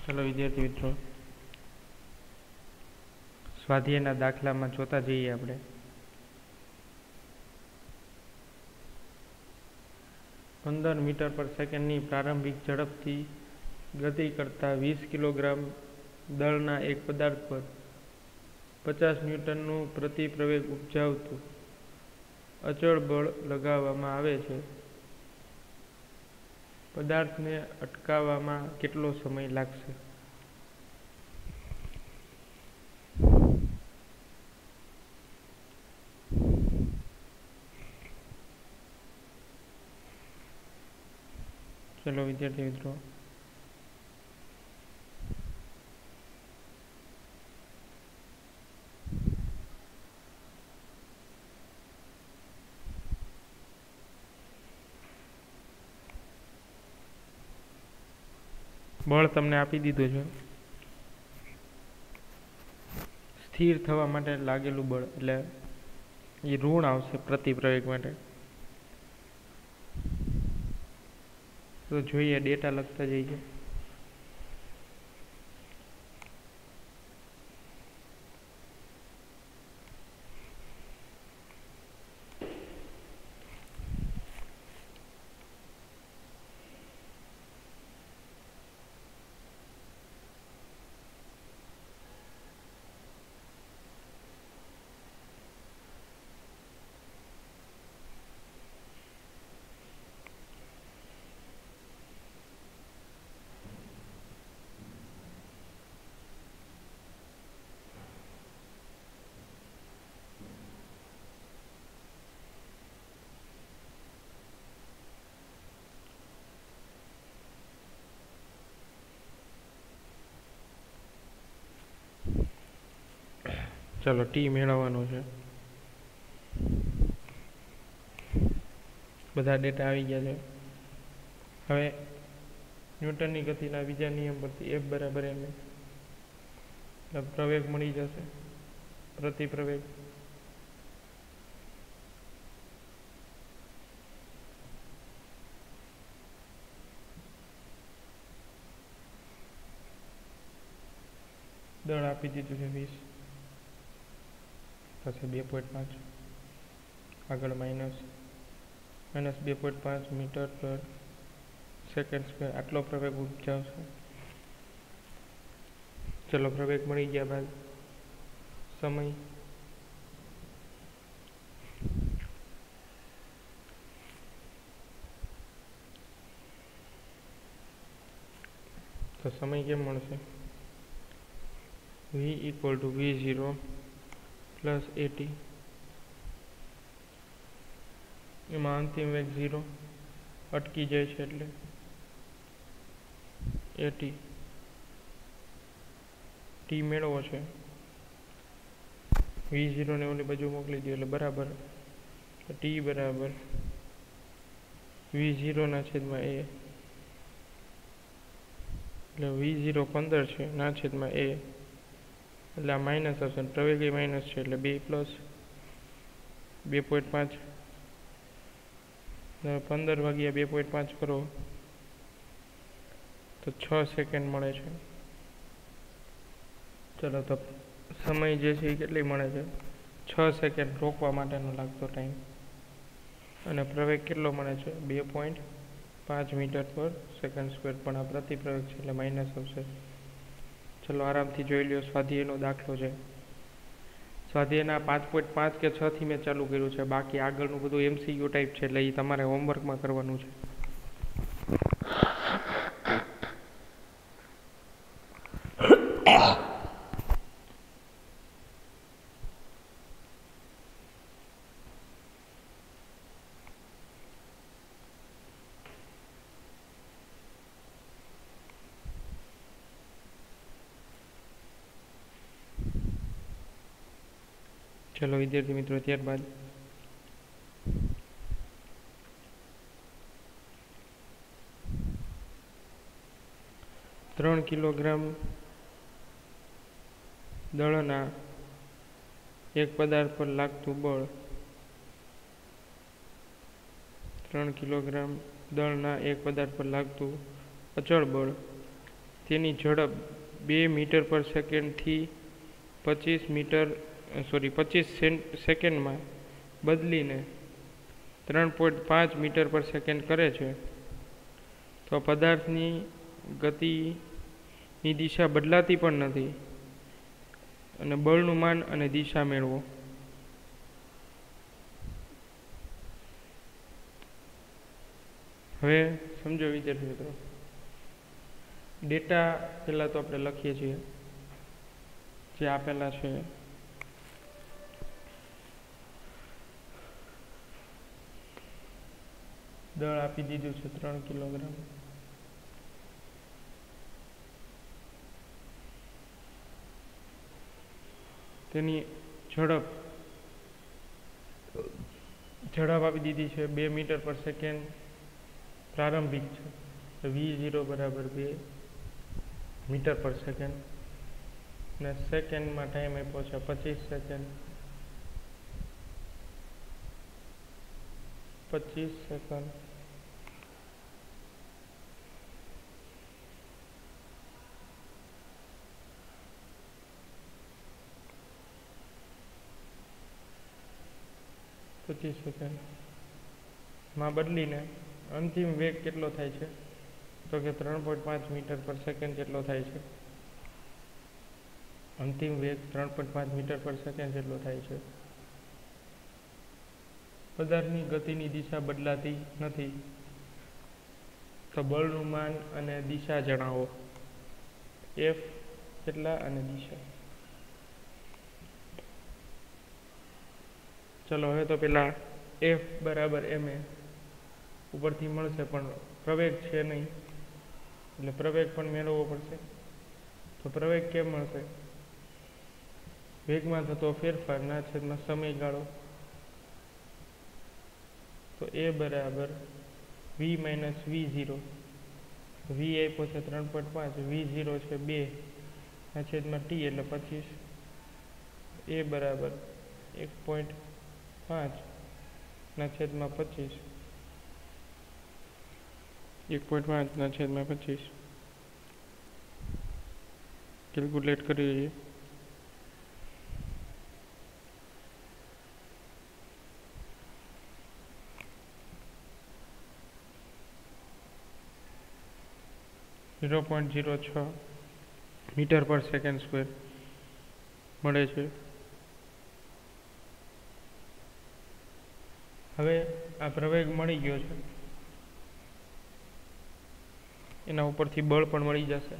ચલો વિદ્યાર્થી મિત્રો, સ્વાધ્યાયના દાખલામાં જોતા જઈએ આપણે. 15 મીટર પર સેકન્ડની પ્રારંભિક ઝડપથી ગતિ કરતા 20 કિલોગ્રામ દળના એક પદાર્થ પર 50 ન્યૂટનનું પ્રતિ પ્રવેગ ઉપજાવતું અચળ બળ લગાવવામાં આવે છે. પદાર્થને અટકાવવામાં કેટલો સમય લાગશે? ચલો વિદ્યાર્થી મિત્રો, બળ તમને આપી દીધું છે. સ્થિર થવા માટે લાગેલું બળ એટલે એ ઋણ આવશે પ્રતિ પ્રવેગ માટે. તો જોઈએ, ડેટા લખતા જઈએ. ચલો ટી મેળવવાનું છે. બધા ડેટા આવી ગયા છે. હવે ન્યૂટનની ગતિના બીજા નિયમ પરથી F બરાબર ma પ્રવેગ મળી જશે, પ્રતિ પ્રવેગ. દળ આપી દીધું છે 20, પછી 2.5, આગળ માઇનસ 2.5 મીટર પર સેકન્ડ સ્ક્વેર આટલો પ્રવેગ ઉપજાવશે. ચલો પ્રવેગ મળી ગયા બાદ સમય તો સમય કેમ મળશે? v = v0 plus at. એમાં અંતિમ વેગ 0 અટકી જાય છે એટલે at. ટી મેળવો છે, v0 ને ઓલી બાજુ મોકલી દો એટલે બરાબર. ટી બરાબર v0 ના છેદમાં a, એટલે v0 15 છે ના છેદમાં a, એટલે આ માઇનસ આવશે. પ્રવેગ એ માઇનસ છે એટલે 2 પ્લસ 2.5. 15 ભાગ્યા 2.5 કરો તો 6 સેકન્ડ મળે છે. ચલો તો સમય જે છે એ કેટલી મળે છે? 6 સેકન્ડ રોકવા માટેનો લાગતો ટાઈમ. અને પ્રવેગ કેટલો મળે છે? 2.5 મીટર પર સેકન્ડ સ્ક્વેર. પણ આ પ્રતિ પ્રવેગ છે એટલે માઇનસ આવશે. ચલો આરામથી જોઈ લ્યો. સ્વાધ્યાયનો દાખલો છે. સ્વાધ્યાયના 5.5 કે 6 થી મેં ચાલુ કર્યું છે. બાકી આગળનું બધું MCQ ટાઈપ છે એટલે એ તમારે હોમવર્કમાં કરવાનું છે. ચલો વિદ્યાર્થી મિત્રો, ત્યારબાદ ત્રણ કિલોગ્રામ દળના એક પદાર્થ પર લાગતું બળ 3 કિલોગ્રામ દળના એક પદાર્થ પર લાગતું અચળ બળ તેની ઝડપ 2 મીટર પર સેકન્ડથી 25 સેકન્ડમાં બદલીને 3.5 મીટર પર સેકન્ડ કરે છે, તો પદાર્થની ગતિની દિશા બદલાતી પણ નથી અને બળનું માન અને દિશા મેળવો. હવે સમજો વિદ્યાર્થી મિત્રો, ડેટા પહેલાં તો આપણે લખીએ છીએ જે આપેલા છે. દળ આપી દીધું છે 3 કિલોગ્રામ. તેની ઝડપ આપી દીધી છે 2 મીટર પર સેકન્ડ પ્રારંભિક છે. v0 બરાબર 2 મીટર પર સેકન્ડ ને સેકન્ડમાં ટાઈમ આપ્યો છે 25 સેકન્ડ. 25 સેકન્ડ માં બદલીને અંતિમ વેગ કેટલો થાય છે? તો કે 3.5 મીટર પર સેકન્ડ જેટલો થાય છે. અંતિમ વેગ 3.5 મીટર પર સેકન્ડ જેટલો થાય છે. પદાર્થની ગતિની દિશા બદલાતી નથી, તો બળનું માન અને દિશા જણાવો. F કેટલા અને દિશા. ચલો હવે તો પેલા F બરાબર ma ઉપરથી મળશે, પણ પ્રવેગ છે નહીં એટલે પ્રવેગ પણ મેળવવો પડશે. તો પ્રવેગ કેમ મળશે? વેગમાં થતો ફેરફારના છેદમાં સમયગાળો. તો a બરાબર v માઇનસ v0. v આપ્યો છે 3.5, v0 છે 2 ના છેદમાં t એટલે 25. a બરાબર 1.5 ના છેદમાં 25. 1.5 ના છેદમાં 25 કેલ્ક્યુલેટ કરી લઈએ. .06 મીટર પર સેકન્ડ સ્ક્વેર મળે છે. હવે આ પ્રવેગ મળી ગયો છે, એના ઉપરથી બળ પણ મળી જશે.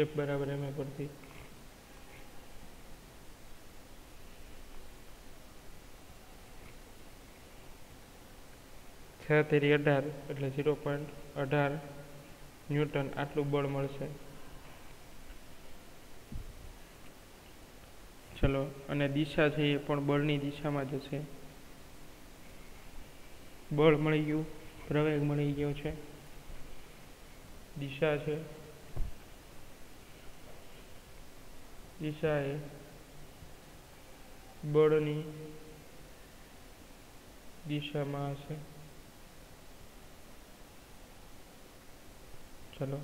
F બરાબર ma પરથી તેરી 18 એટલે 0.18 ન્યૂટન આટલું બળ મળશે. ચલો, અને દિશા છે એ પણ બળની દિશામાં જશે. બળ મળી ગયું, પ્રવેગ મળી ગયો છે, દિશા છે. દિશા એ બળની દિશામાં હશે. ચલો,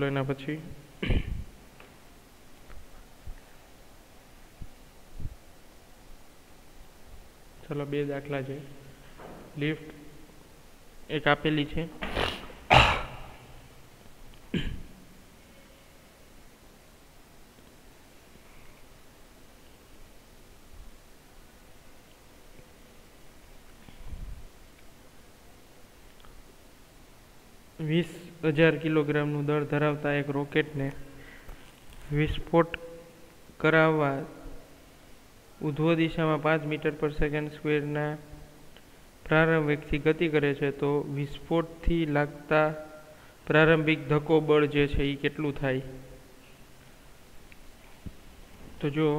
એના પછી ચલો 2 દાખલા છે. લિફ્ટ એક આપેલી છે, 20,000 કિલોગ્રામનું દળ ધરાવતા એક રોકેટને વિસ્ફોટ કરાવવા ઉધ્વ દિશામાં 5 મીટર પર સેકન્ડ સ્ક્વેરના પ્રારંભ વેગથી ગતિ કરે છે, તો વિસ્ફોટથી લાગતા પ્રારંભિક ધક્કો બળ જે છે એ કેટલું થાય? તો જો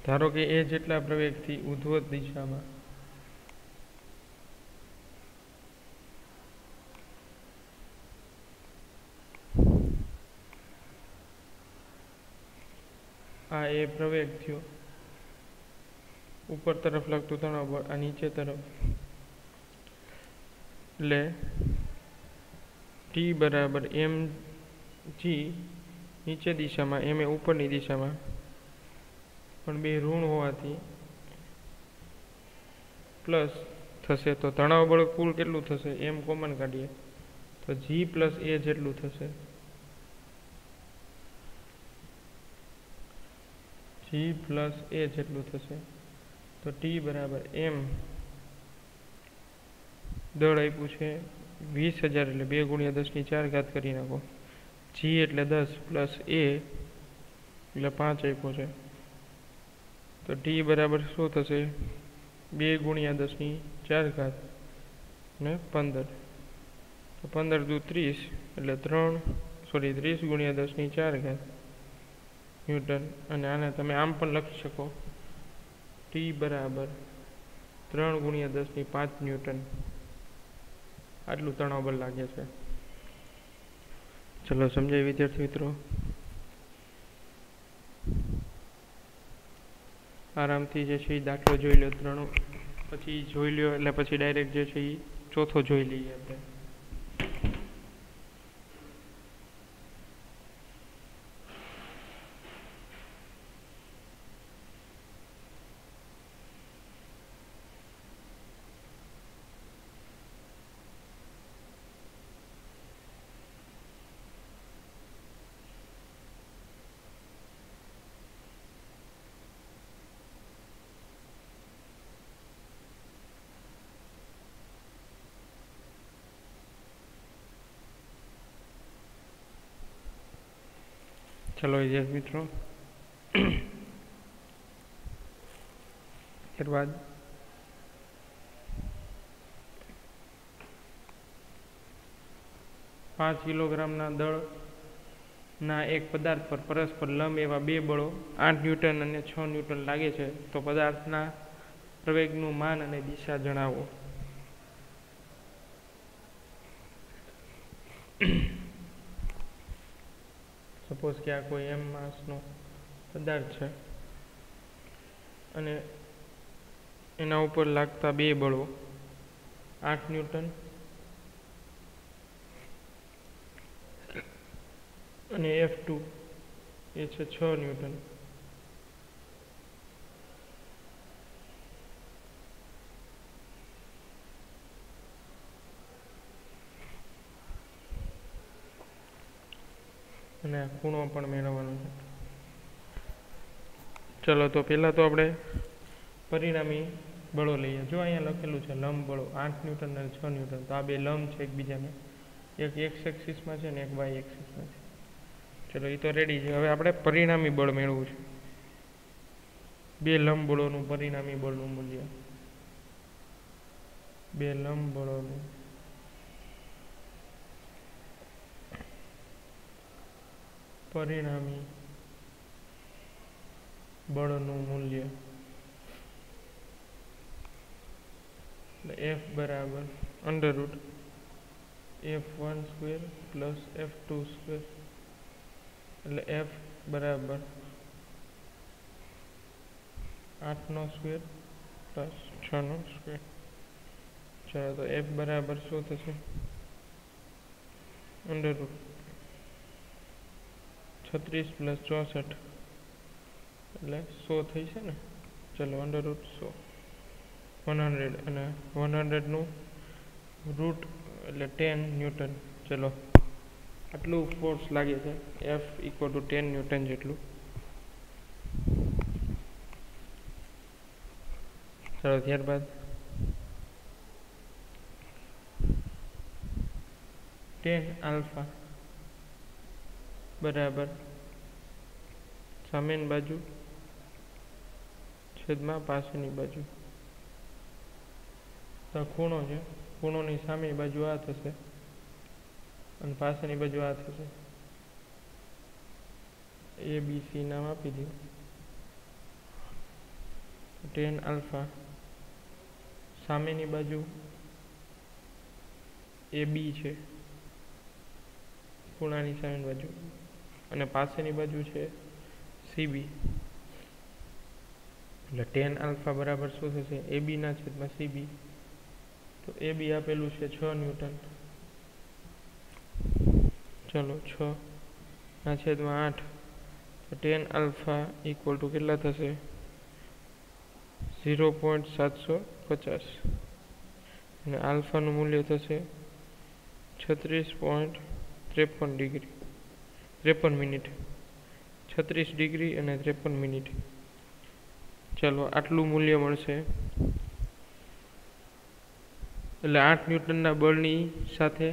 ધારો કે એ જેટલા પ્રવેગથી ઉધ્વ દિશામાં આ એ પ્રવેગ થયો, ઉપર તરફ લાગતું તણાવ બળ આ નીચે તરફ, એટલે ટી બરાબર એમ જી નીચે દિશામાં એમ એ ઉપરની દિશામાં, પણ બે ઋણ હોવાથી પ્લસ થશે, તો તણાવ બળ કુલ કેટલું થશે? એમ કોમન કાઢીએ તો જી પ્લસ એ જેટલું થશે. જી પ્લસ એ જેટલું થશે. તો ટી બરાબર એમ દળ આપ્યું છે 20,000 એટલે 2 × 10⁴ કરી નાખો. જી એટલે 10 પ્લસ એ એટલે 5 આપ્યો છે. તો ટી બરાબર શું થશે? 2 × 10⁴ ને 15. તો 15 દુ 30 એટલે 30 × 10⁴ ન્યૂટન. અને આને તમે આમ પણ લખી શકો, ટી બરાબર 3 × 10⁵ ન્યૂટન. આટલું તણાવ બળ લાગે છે. ચલો સમજાય વિદ્યાર્થી મિત્રો? આરામથી જે છે એ દાખલો જોઈ લો, 3 પછી જોઈ લો, એટલે પછી ડાયરેક્ટ જે છે એ ચોથો જોઈ લઈએ આપણે. ચલો વિદ્યાર્થી મિત્રો, ત્યારબાદ પાંચ કિલોગ્રામના દળના એક પદાર્થ પર પરસ્પર લંબ એવા બે બળો 8 ન્યૂટન અને 6 ન્યૂટન લાગે છે, તો પદાર્થના પ્રવેગનું માન અને દિશા જણાવો. સપોઝ કે આ કોઈ એમ માસનો પદાર્થ છે અને એના ઉપર લાગતા બે બળો 8 ન્યૂટન અને F2 એ છે 6 ન્યૂટન. અને આ ખૂણો પણ મેળવવાનો છે. ચલો તો પહેલાં તો આપણે પરિણામી બળો લઈએ. જો અહીંયા લખેલું છે લંબ બળો 8 ન્યૂટન અને 6 ન્યૂટન, તો આ બે લંબ છે એકબીજાને, એક x એક્સિસમાં છે ને એક y એક્સિસમાં છે. ચલો એ તો રેડી છે. હવે આપણે પરિણામી બળ મેળવવું છે. બે લંબ બળોનું પરિણામી બળનું મૂલ્ય, બે લંબ બળોનું પરિણામી બળનું મૂલ્ય F બરાબર √F1² પ્લસ F2², એટલે F બરાબર 8² પ્લસ 6². ચાલો તો F બરાબર શું થશે? √36 પ્લસ 64 એટલે 100 થઈ છે ને. ચલો √100 100 અને 100નું રૂટ એટલે 10 ન્યૂટન. ચલો આટલું ફોર્સ લાગે છે, F = 10 ન્યૂટન જેટલું. ચાલો ત્યારબાદ tan આલ્ફા બરાબર સામેની બાજુ છેદમાં પાછળની બાજુ. તો ખૂણો છે, ખૂણોની સામેની બાજુ આ થશે અને પાછળની બાજુ આ થશે. ABC નામ આપી દઉં. tan આલ્ફા સામેની બાજુ AB છે, ખૂણાની સામેની બાજુ, અને પાછળની બાજુ છે CB. એટલે tan આલ્ફા બરાબર શું થશે? AB ના છેદમાં CB. તો AB આપેલું છે 6 ન્યૂટન. ચલો 6 ના છેદમાં 8. તો tan આલ્ફા ઇક્વલ ટુ કેટલા થશે? 0.750 અને આલ્ફાનું મૂલ્ય થશે 36.53 ડિગ્રી 53 મિનિટ 36 ડિગ્રી અને 53 મિનિટ. ચાલો આટલું મૂલ્ય મળશે. એટલે 8 ન્યૂટનના બળની સાથે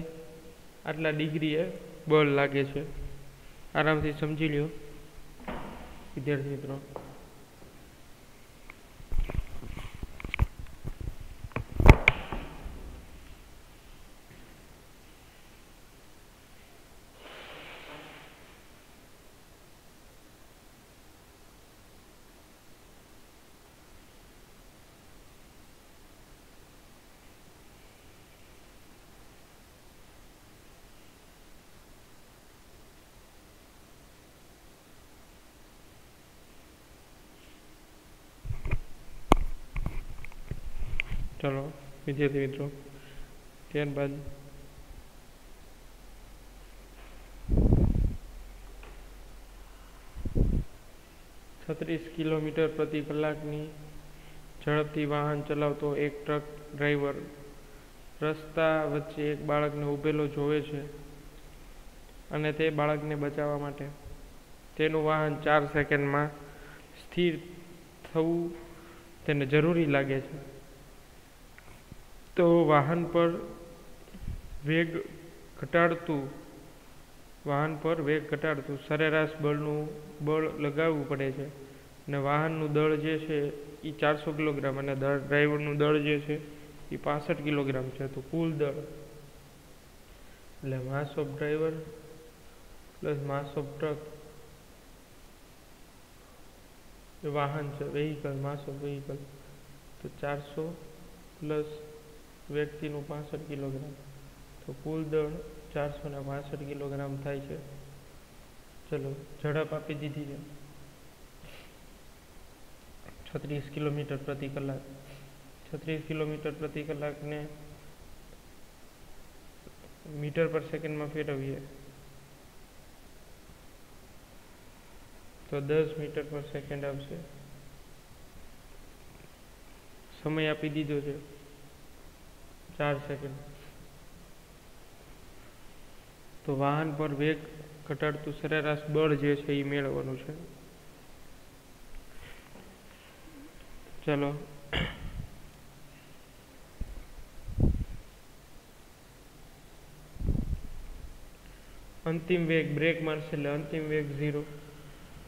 આટલા ડિગ્રીએ બળ લાગે છે. આરામથી સમજી લ્યો વિદ્યાર્થી મિત્રો. ચલો વિદ્યાર્થી મિત્રો, ત્યારબાદ કિલોમીટર પ્રતિ કલાકની ઝડપથી વાહન ચલાવતો એક ટ્રક ડ્રાઈવર રસ્તા વચ્ચે એક બાળકને ઊભેલો જોવે છે અને તે બાળકને બચાવવા માટે તેનું વાહન 4 સેકન્ડમાં સ્થિર થવું તેને જરૂરી લાગે છે. તો વાહન પર વેગ ઘટાડતું સરેરાશ બળ લગાવવું પડે છે. અને વાહનનું દળ જે છે એ 400 કિલોગ્રામ અને ડ્રાઈવરનું દળ જે છે એ 65 કિલોગ્રામ છે. તો કુલ દળ એટલે mass of driver plus mass of truck એ વાહન છે, વેહિકલ, માસ ઓફ વેહિકલ. તો 400 પ્લસ વ્યક્તિનું 65 કિલોગ્રામ, તો કુલ દળ 465 કિલોગ્રામ થાય છે. ચલો ઝડપ આપી દીધી છે 36 કિલોમીટર પ્રતિ કલાક. 36 કિલોમીટર પ્રતિ કલાકને મીટર પર સેકન્ડમાં ફેરવીએ તો 10 મીટર પર સેકન્ડ આવશે. સમય આપી દીધો છે 4 સેકન્ડ. તો વાહન પર વેગ ઘટાડતું સરેરાશ બળ જે છે એ મેળવવાનું છે. ચાલો અંતિમ વેગ બ્રેક મારશે એટલે અંતિમ વેગ 0.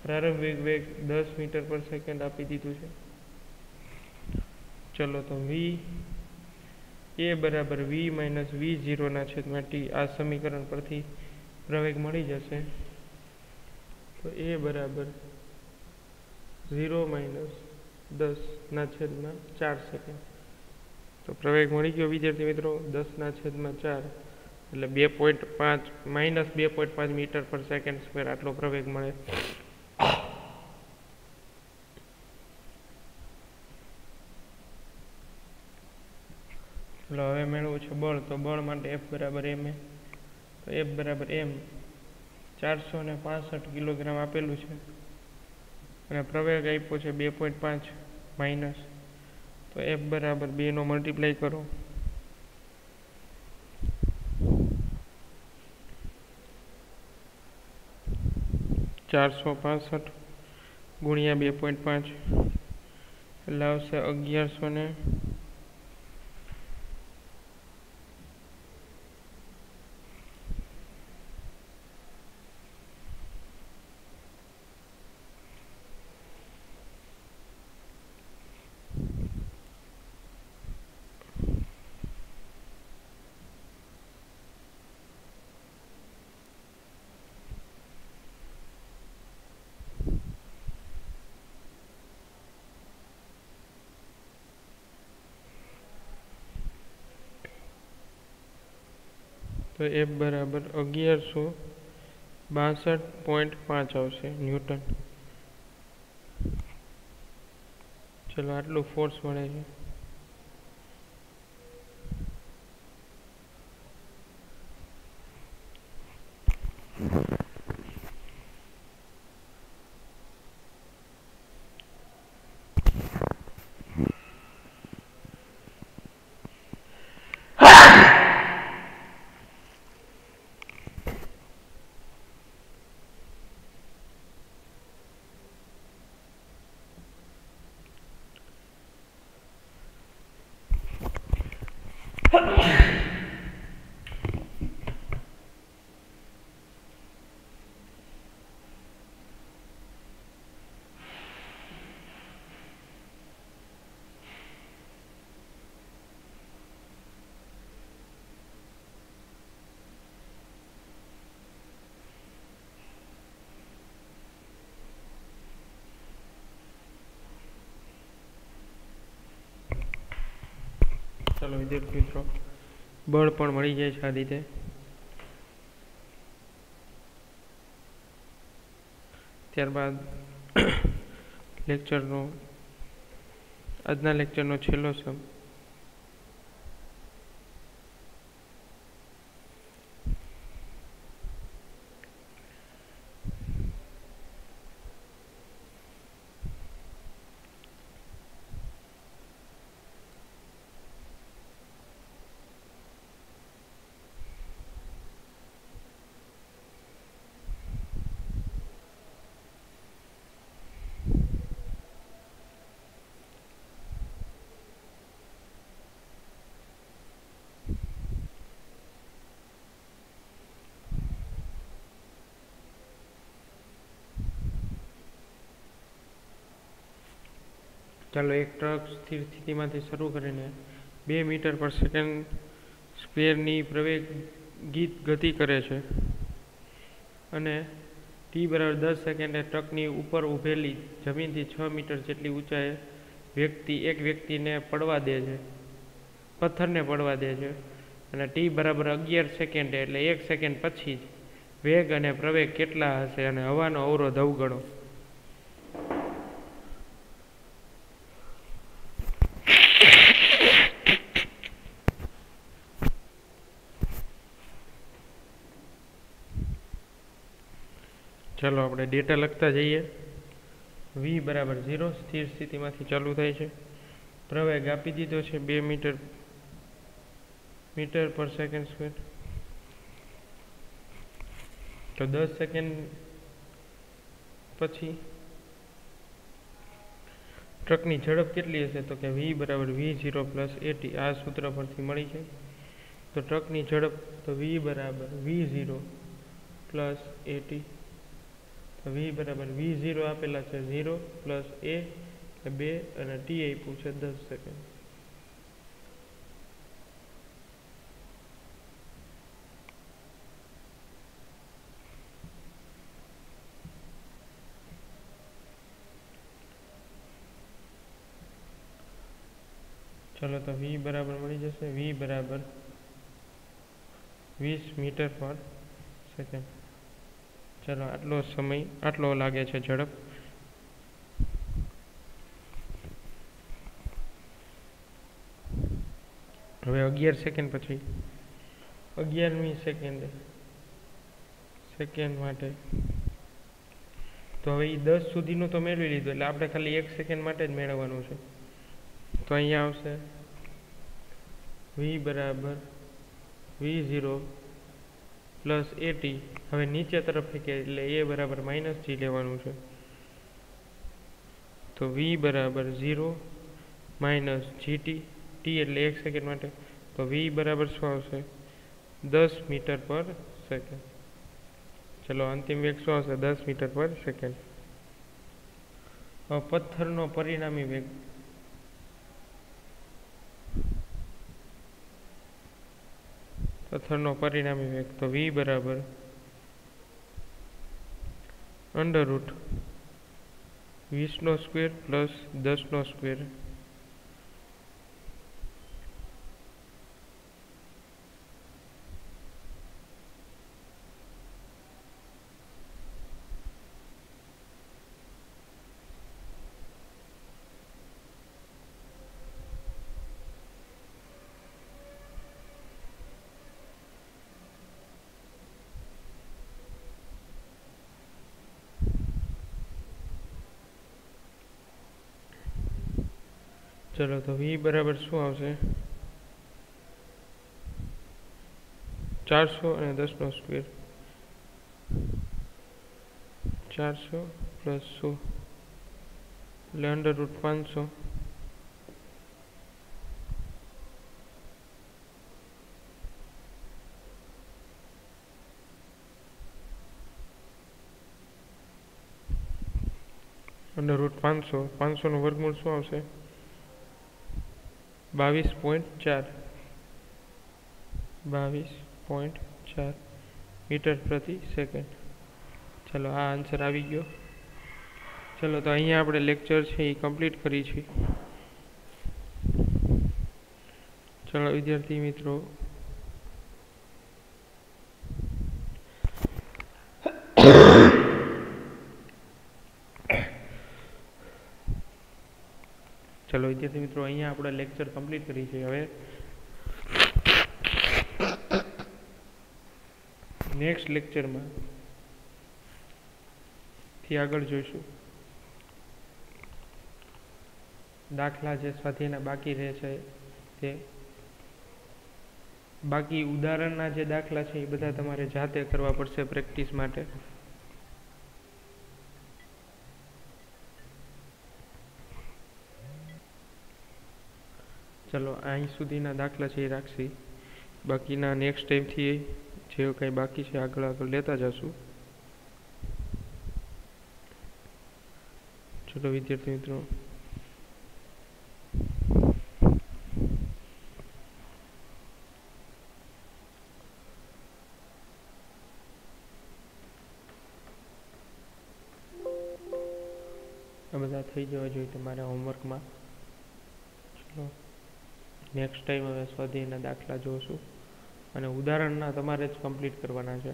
પ્રારંભ વેગ 10 મીટર પર સેકન્ડ આપી દીધું છે. ચલો તો v એ બરાબર v માઇનસ v0 ના છેદમાં t. આ સમીકરણ પરથી પ્રવેગ મળી જશે. તો એ બરાબર 0 માઇનસ 10 ના છેદમાં 4 સેકન્ડ. તો પ્રવેગ મળી ગયો વિદ્યાર્થી મિત્રો 10 ના છેદમાં 4 એટલે 2.5 માઇનસ 2.5 મીટર પર સેકન્ડ સ્ક્વેર આટલો પ્રવેગ મળે. ચલો હવે મેળવવું છે બળ. તો બળ માટે F બરાબર ma. તો F બરાબર m 465 કિલોગ્રામ આપેલું છે અને પ્રવેગ આપ્યો છે 2.5 માઇનસ. તો F બરાબર 2 નો મલ્ટીપ્લાય કરો $465 ગુણ્યા 2.5 એટલે આવશે 1100 $11.5 તો F બરાબર 1162.5 આવશે ન્યૂટન. ચલો આટલું ફોર્સ મળે છે. ચાલો વિદ્યાર્થી મિત્રો, બળ પણ મળી જાય છે આ રીતે. ત્યારબાદ આજના લેક્ચરનો છેલ્લો સમ. ચાલો એક ટ્રક સ્થિર સ્થિતિમાંથી શરૂ કરીને 2 મીટર પર સેકન્ડ સ્ક્વેરની પ્રવેગિત ગતિ કરે છે અને t બરાબર 10 સેકન્ડે ટ્રકની ઉપર ઊભેલી જમીનથી 6 મીટર જેટલી ઊંચાઈએ એક વ્યક્તિને પડવા દે છે, પથ્થરને પડવા દે છે, અને t બરાબર 11 સેકન્ડે એટલે 1 સેકન્ડ પછી જ વેગ અને પ્રવેગ કેટલા હશે અને હવાનો અવરોધ અવગણો. ચાલો આપણે ડેટા લખતા જઈએ. v બરાબર 0 સ્થિર સ્થિતિમાંથી ચાલુ થાય છે. પ્રવેગ આપી દીધો છે 2 મીટર પર સેકન્ડ સ્ક્વેર. તો 10 સેકન્ડ પછી ટ્રકની ઝડપ કેટલી હશે? તો કે v બરાબર v0 પ્લસ at. આ સૂત્ર પરથી મળી છે. તો ટ્રકની ઝડપ તો v બરાબર v0 પ્લસ at. v બરાબર v0 આપેલા છે 0 પ્લસ a 2 અને t આપ્યું છે 10 સેકન્ડ. ચલો તો v બરાબર મળી જશે v બરાબર 20 મીટર પર સેકન્ડ. ચલો આટલો લાગે છે ઝડપ. હવે 11 સેકન્ડ પછી 11મી સેકન્ડ માટે તો હવે એ 10 સુધીનું તો મેળવી લીધું, એટલે આપણે ખાલી 1 સેકન્ડ માટે જ મેળવવાનું છે. તો અહીંયા આવશે v બરાબર v0 પ્લસ at. હવે નીચે તરફ ફેંકે એટલે a બરાબર માઇનસ g લેવાનું છે. તો v બરાબર 0 માઇનસ gt, t એટલે 1 સેકન્ડ માટે. તો v બરાબર શું આવશે? 10 મીટર પર સેકન્ડ. ચલો અંતિમ વેગ શું આવશે? 10 મીટર પર સેકન્ડ. હવે પથ્થરનો પરિણામી વેગ તો v બરાબર અંડરરૂટ 20નો સ્ક્વેર પ્લસ 10નો સ્ક્વેર ચલો તો v બરાબર શું આવશે 400 અને 10નો સ્ક્વેર 400 પ્લસ 100 એટલે √ 500 √500 500 નું વર્ગમૂળ શું આવશે 22.4 22.4 મીટર પ્રતિ સેકન્ડ. ચલો આ આન્સર આવી ગયો. ચલો તો અહીંયા આપણે લેક્ચર છે એ કમ્પ્લીટ કરી છે. ચલો વિદ્યાર્થી મિત્રો અહીંયા આપણે લેક્ચર કમ્પ્લીટ કરી છે. હવે નેક્સ્ટ લેક્ચરમાં થી આગળ જોઈશું. દાખલા જે સ્વાધ્યાયના બાકી રહે છે તે બાકી ઉદાહરણના જે દાખલા છે એ બધા તમારે જાતે કરવા પડશે પ્રેક્ટિસ માટે. ચલો અહીં સુધીના દાખલા છે એ રાખશી. બાકીના નેક્સ્ટ ટાઈમથી જે કંઈ બાકી છે આગળ લેતા જશું. ચલો વિદ્યાર્થી મિત્રો આ બધા થઈ જવા જોઈએ તમારા હોમવર્કમાં. ચલો નેક્સ્ટ ટાઈમ હવે સ્વાધ્યાયના દાખલા જોશું અને ઉદાહરણના તમારે જ કમ્પ્લીટ કરવાના છે.